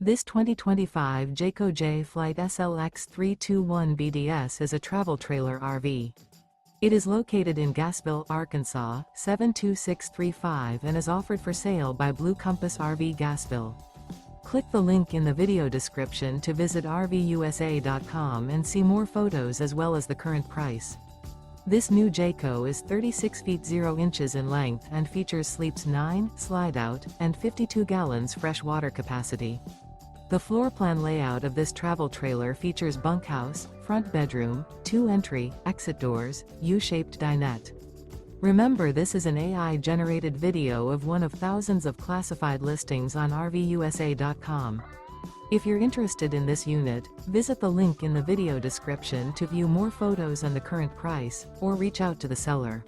This 2025 Jayco Jay Flight SLX 321 BDS is a travel trailer RV. It is located in Gassville, Arkansas, 72635 and is offered for sale by Blue Compass RV Gassville. Click the link in the video description to visit RVUSA.com and see more photos as well as the current price. This new Jayco is 36 feet 0 inches in length and features sleeps 9, slide-out, and 52 gallons fresh water capacity. The floor plan layout of this travel trailer features bunkhouse, front bedroom, 2 entry, exit doors, U-shaped dinette. Remember, this is an AI-generated video of one of thousands of classified listings on RVUSA.com. If you're interested in this unit, visit the link in the video description to view more photos and the current price, or reach out to the seller.